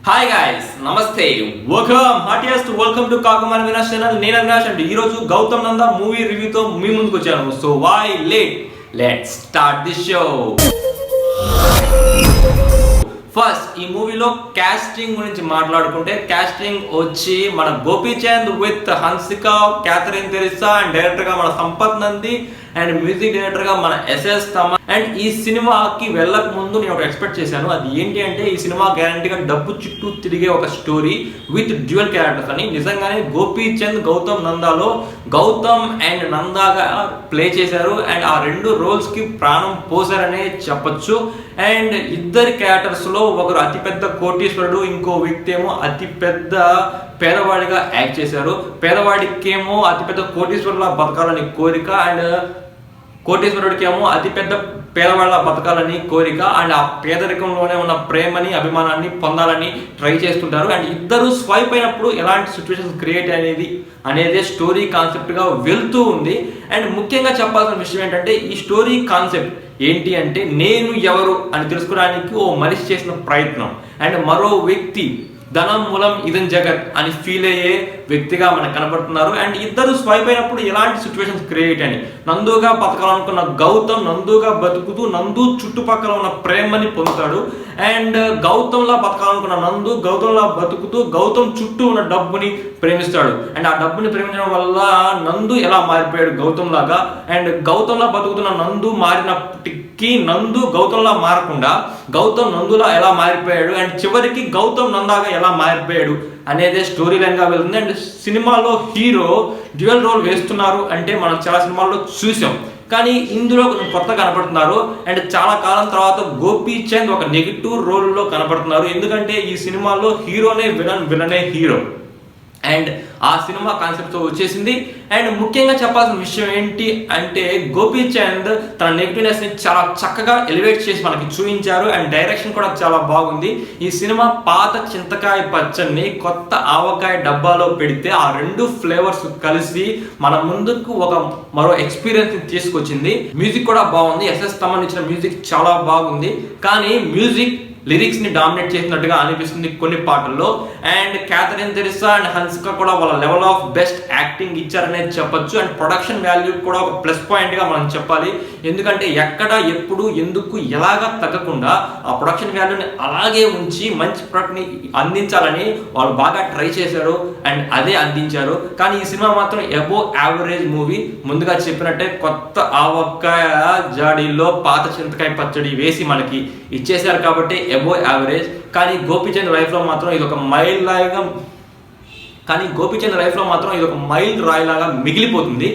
Hi guys, నమస్తే, welcome to కాకుమార్ Vinash channel. నేను అవినాష్ అండి. ఈరోజు గౌతమ్ నందా మూవీ రివ్యూతో మీ ముందుకు వచ్చాను. So why late, let's start the show. First ఈ మూవీలో కాస్టింగ్ గురించి మాట్లాడుకుంటే, కాస్టింగ్ వచ్చి మన Gopichand with Hansika, Catherine Tresa, and director గా మన Sampath Nandi, and music director గా మన ఎస్ఎస్ తమన్. అండ్ ఈ సినిమాకి వెళ్ళక ముందు నేను ఒక ఎక్స్పెక్ట్ చేశాను. అది ఏంటి అంటే, ఈ సినిమా గ్యారంటీగా డబ్బు చుట్టూ తిరిగే ఒక స్టోరీ విత్ డ్యూయల్ క్యారెక్టర్స్ అని. నిజంగానే గోపీచంద్ గౌతమ్ నందాలో గౌతమ్ అండ్ నందాగా ప్లే చేశారు. అండ్ ఆ రెండు రోల్స్ కి ప్రాణం పోసారనే చెప్పొచ్చు. అండ్ ఇద్దరి క్యారెక్టర్స్ లో ఒకరు అతిపెద్ద కోటీశ్వరుడు, ఇంకో వ్యక్తి ఏమో అతిపెద్ద పేదవాడిగా యాక్ట్ చేశారు. పేదవాడికేమో అతిపెద్ద కోటీశ్వరులా బతకాలని కోరిక, అండ్ కోటీశ్వరుడికి ఏమో అతిపెద్ద పేదవాళ్ళ బతకాలని కోరిక, అండ్ ఆ పేదరికంలోనే ఉన్న ప్రేమని, అభిమానాన్ని పొందాలని ట్రై చేస్తుంటారు. అండ్ ఇద్దరు స్వైప్ అయినప్పుడు ఎలాంటి సిచ్యువేషన్స్ క్రియేట్ అనేది స్టోరీ కాన్సెప్ట్ గా వెళ్తూ ఉంది. అండ్ ముఖ్యంగా చెప్పాల్సిన విషయం ఏంటంటే, ఈ స్టోరీ కాన్సెప్ట్ ఏంటి అంటే, నేను ఎవరు అని తెలుసుకోవడానికి ఓ మనిషి చేసిన ప్రయత్నం, అండ్ మరో వ్యక్తి ధనం మూలం ఇదం జగత్ అని ఫీల్ అయ్యే వ్యక్తిగా మనకు కనబడుతున్నారు. అండ్ ఇద్దరు స్వైప్ అయినప్పుడు ఎలాంటి సిచ్యువేషన్స్ క్రియేట్ అని, నందుగా బతకాలనుకున్న గౌతమ్ నందుగా బతుకుతూ నందు చుట్టుపక్కల ఉన్న ప్రేమని పొందుతాడు. అండ్ గౌతంలా బతకాలనుకున్న నందు గౌతంలా బతుకుతూ గౌతమ్ చుట్టూ ఉన్న డబ్బుని ప్రేమిస్తాడు. అండ్ ఆ డబ్బుని ప్రేమించడం వల్ల నందు ఎలా మారిపోయాడు గౌతమ్ లాగా, అండ్ గౌతంలా బతుకుతున్న నందు మారినప్పటికీ నందు గౌతంలా మారకుండా గౌతమ్ నందులా ఎలా మారిపోయాడు, అండ్ చివరికి గౌతమ్ నందాగా ఎలా మారిపోయాడు అనేది స్టోరీ లైన్ గా వెళ్తుంది. అండ్ సినిమాలో హీరో డ్యూయల్ రోల్ వేస్తున్నారు అంటే మనం చాలా సినిమాల్లో చూసాం, కానీ ఇందులో కొంచెం కొత్త కనపడుతున్నారు. అండ్ చాలా కాలం తర్వాత గోపీచంద్ ఒక నెగిటివ్ రోల్లో కనపడుతున్నారు. ఎందుకంటే ఈ సినిమాలో హీరోనే విలనే హీరో, అండ్ ఆ సినిమా కాన్సెప్ట్ తో వచ్చేసింది. అండ్ ముఖ్యంగా చెప్పాల్సిన విషయం ఏంటి అంటే, గోపీచంద్ తన నెగిటివ్నెస్ ని చాలా చక్కగా ఎలివేట్ చేసి మనకి చూపించారు. అండ్ డైరెక్షన్ కూడా చాలా బాగుంది. ఈ సినిమా పాత చింతకాయ పచ్చడిని కొత్త ఆవకాయ డబ్బాలో పెడితే ఆ రెండు ఫ్లేవర్స్ కలిసి మన ముందుకు ఒక మరో ఎక్స్పీరియన్స్ తీసుకొచ్చింది. మ్యూజిక్ కూడా బాగుంది. ఎస్ఎస్ తమన్ ఇచ్చిన మ్యూజిక్ చాలా బాగుంది, కానీ మ్యూజిక్ లిరిక్స్ ని డామినేట్ చేసినట్టుగా అనిపిస్తుంది కొన్ని పాటల్లో. And Catherine Tresa and Hansika కూడా వాళ్ళ లెవెల్ ఆఫ్ బెస్ట్ యాక్టింగ్ ఇచ్చారనేది చెప్పొచ్చు. అండ్ ప్రొడక్షన్ వాల్యూ కూడా ఒక ప్లస్ పాయింట్ గా మనం చెప్పాలి. ఎందుకంటే ఎక్కడ, ఎప్పుడు, ఎందుకు, ఎలాగా తగ్గకుండా ఆ ప్రొడక్షన్ వాల్యూని అలాగే ఉంచి మంచి ప్రొడక్ట్ ని అందించాలని వాళ్ళు బాగా ట్రై చేశారు. అండ్ అదే అందించారు. కానీ ఈ సినిమా మాత్రం అబోవ్ యావరేజ్ మూవీ. ముందుగా చెప్పినట్టే కొత్త ఆవకాయ జాడీలో పాత చింతకాయ పచ్చడి వేసి మనకి ఇచ్చేశారు కాబట్టి అబోవ్ యావరేజ్. కానీ గోపీచంద్ లైఫ్ లో మాత్రం ఇది ఒక మైల్ రాయిలాగా మిగిలిపోతుంది.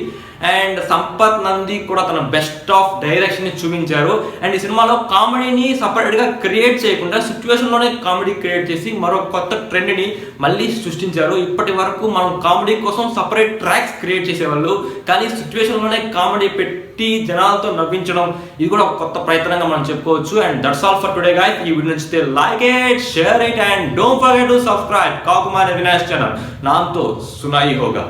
అండ్ సంపత్ నంది కూడా తన బెస్ట్ ఆఫ్ డైరెక్షన్ ని చూపించారు. అండ్ ఈ సినిమాలో కామెడీని సపరేట్ గా క్రియేట్ చేయకుండా సిచ్యువేషన్ లోనే కామెడీ క్రియేట్ చేసి మరో కొత్త ట్రెండ్ ని మళ్ళీ సృష్టించారు. ఇప్పటి వరకు మనం కామెడీ కోసం సపరేట్ ట్రాక్స్ క్రియేట్ చేసేవాళ్ళు, కానీ సిచ్యువేషన్ లోనే కామెడీ పెట్టి జనాలతో నవ్వించడం ఇది కూడా ఒక కొత్త ప్రయత్నంగా మనం చెప్పుకోవచ్చు. And that's all for today guys. ఈ వీడియో నచ్చితే like it, share it, and don't forget to subscribe Kakumar Vinash channel. నామ్ తో సునాయి హోగా.